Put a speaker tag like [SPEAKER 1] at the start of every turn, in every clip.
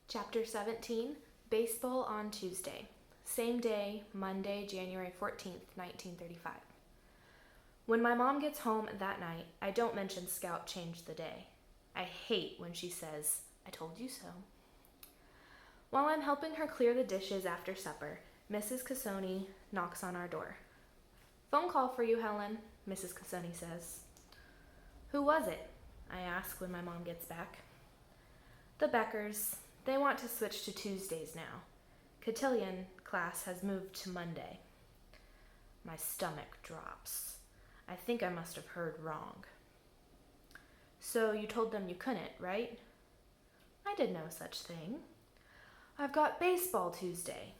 [SPEAKER 1] Chapter 17, Baseball on Tuesday. Same day, Monday, January 14th, 1935. When my mom gets home that night, I don't mention Scout changed the day. I hate when she says, "I told you so." While I'm helping her clear the dishes after supper, Mrs. Capone knocks on our door. "Phone call for you, Helen," Mrs. Capone says. "Who was it?" I ask when my mom gets back. "The Beckers. They want to switch to Tuesdays now. Cotillion class has moved to Monday." My stomach drops. I think I must have heard wrong. "So you told them you couldn't, right?" "I did no such thing." "I've got baseball Tuesday."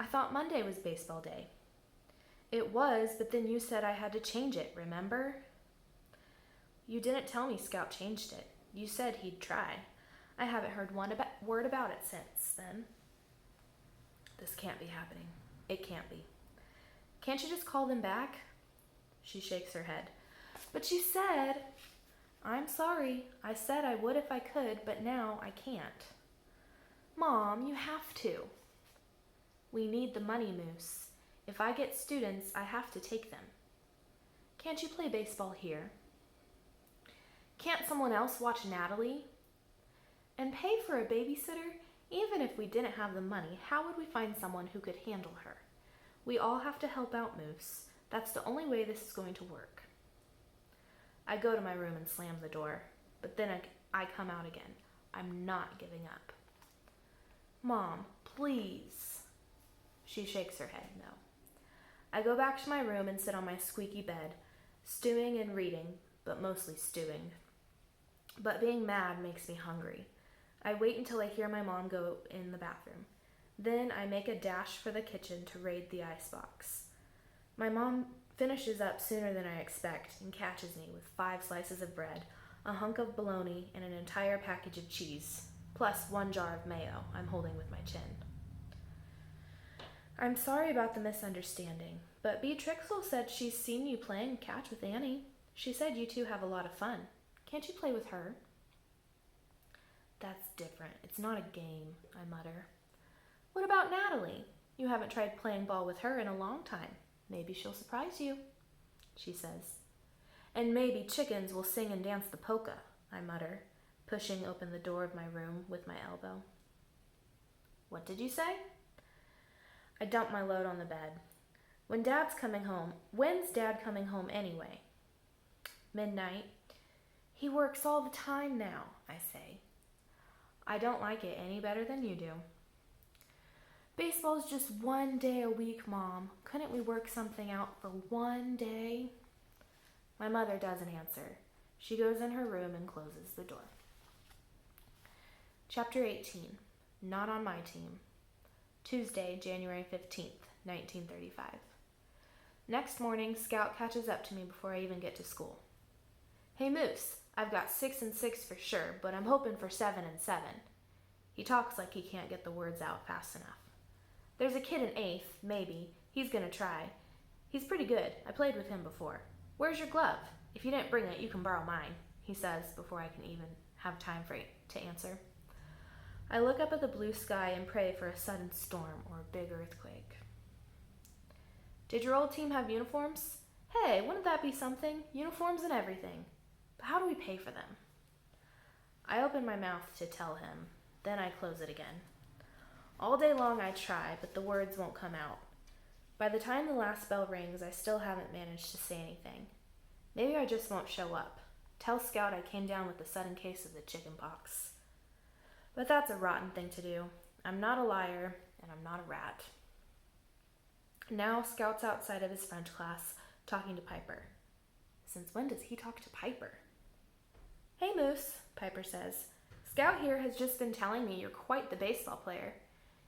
[SPEAKER 1] "I thought Monday was baseball day." "It was, but then you said I had to change it, remember?" "You didn't tell me Scout changed it. You said he'd try. I haven't heard one word about it since then." This can't be happening. It can't be. "Can't you just call them back?" She shakes her head. "But you said..." "I'm sorry. I said I would if I could, but now I can't." "Mom, you have to." "We need the money, Mousse. If I get students, I have to take them." "Can't you play baseball here?" "Can't someone else watch Natalie?" "And pay for a babysitter? Even if we didn't have the money, how would we find someone who could handle her? We all have to help out, Mousse. That's the only way this is going to work." I go to my room and slam the door, but then I come out again. I'm not giving up. "Mom, please." She shakes her head no. I go back to my room and sit on my squeaky bed, stewing and reading, but mostly stewing. But being mad makes me hungry. I wait until I hear my mom go in the bathroom. Then I make a dash for the kitchen to raid the icebox. My mom finishes up sooner than I expect and catches me with 5 slices of bread, a hunk of bologna, and an entire package of cheese, plus 1 jar of mayo I'm holding with my chin. "I'm sorry about the misunderstanding, but Bea Trixel said she's seen you playing catch with Annie. She said you two have a lot of fun. Can't you play with her?" "That's different. It's not a game," I mutter. "What about Natalie? You haven't tried playing ball with her in a long time. Maybe she'll surprise you," she says. "And maybe chickens will sing and dance the polka," I mutter, pushing open the door of my room with my elbow. "What did you say?" I dump my load on the bed. When's Dad coming home anyway?" "Midnight." "He works all the time now," I say. "I don't like it any better than you do." "Baseball's just 1 day a week, Mom. Couldn't we work something out for 1 day?" My mother doesn't answer. She goes in her room and closes the door. Chapter 18, Not on My Team. Tuesday, January 15th, 1935. Next morning, Scout catches up to me before I even get to school. "Hey, Mousse, I've got 6 and 6 for sure, but I'm hoping for 7 and 7. He talks like he can't get the words out fast enough. "There's a kid in 8th, maybe. He's gonna try. He's pretty good. I played with him before. Where's your glove? If you didn't bring it, you can borrow mine," he says before I can even have time to answer. I look up at the blue sky and pray for a sudden storm or a big earthquake. "Did your old team have uniforms? Hey, wouldn't that be something? Uniforms and everything. But how do we pay for them?" I open my mouth to tell him, then I close it again. All day long I try, but the words won't come out. By the time the last bell rings, I still haven't managed to say anything. Maybe I just won't show up. Tell Scout I came down with a sudden case of the chicken pox. But that's a rotten thing to do. I'm not a liar, and I'm not a rat. Now Scout's outside of his French class, talking to Piper. Since when does he talk to Piper? "Hey, Mousse," Piper says. "Scout here has just been telling me you're quite the baseball player.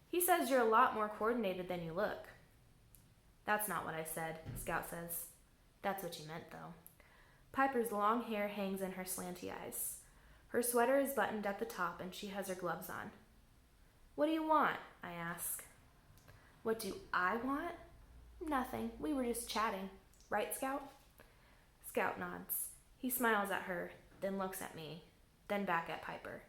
[SPEAKER 1] He says you're a lot more coordinated than you look." "That's not what I said," Scout says. "That's what you meant, though." Piper's long hair hangs in her slanty eyes. Her sweater is buttoned at the top and she has her gloves on. "What do you want?" I ask. "What do I want?" "Nothing. We were just chatting. Right, Scout?" Scout nods. He smiles at her, then looks at me, then back at Piper.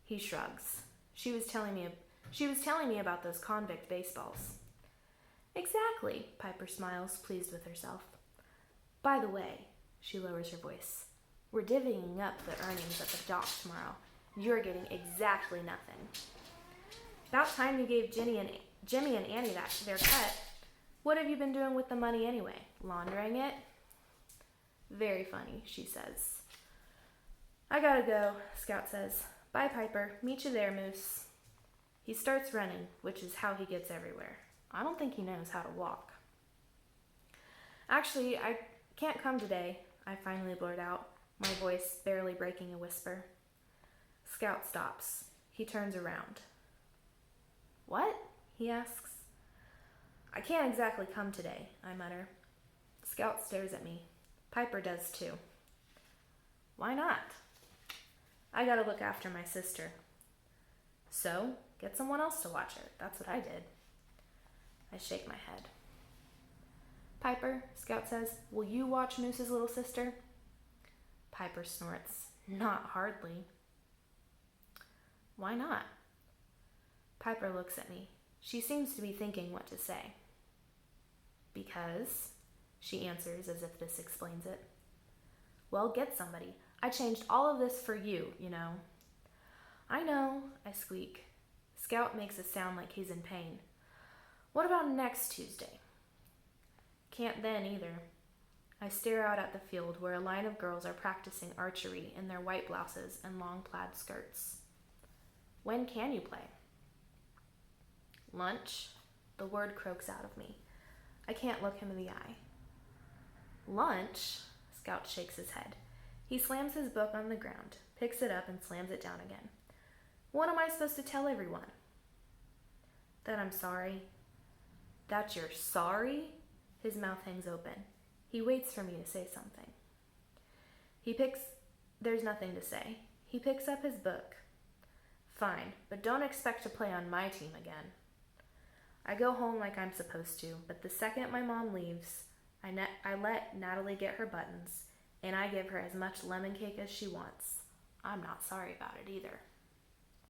[SPEAKER 1] He shrugs. She was telling me about those convict baseballs. Exactly, Piper smiles, pleased with herself. By the way, she lowers her voice, we're divvying up the earnings at the dock tomorrow. You're getting exactly nothing. About time you gave Jimmy and Annie their cut. What have you been doing with the money anyway? Laundering it? Very funny, she says. I gotta go, Scout says. Bye, Piper. Meet you there, Mousse. He starts running, which is how he gets everywhere. I don't think he knows how to walk. Actually, I can't come today, I finally blurt out, my voice barely breaking a whisper. Scout stops. He turns around. What? He asks. I can't exactly come today, I mutter. Scout stares at me. Piper does too. Why not? I gotta look after my sister. So, get someone else to watch her. That's what I did. I shake my head. Piper, Scout says, will you watch Moose's little sister? Piper snorts. Not hardly. Why not? Piper looks at me. She seems to be thinking what to say. Because, she answers as if this explains it. Well, get somebody. I changed all of this for you, you know. I know, I squeak. Scout makes it sound like he's in pain. What about next Tuesday? Can't then either. I stare out at the field where a line of girls are practicing archery in their white blouses and long plaid skirts. When can you play? Lunch? The word croaks out of me. I can't look him in the eye. Lunch? Scout shakes his head. He slams his book on the ground, picks it up and slams it down again. What am I supposed to tell everyone? That I'm sorry. That you're sorry? His mouth hangs open. He waits for me to say something. There's nothing to say. He picks up his book. Fine, but don't expect to play on my team again. I go home like I'm supposed to, but the second my mom leaves, I let Natalie get her buttons, and I give her as much lemon cake as she wants. I'm not sorry about it either.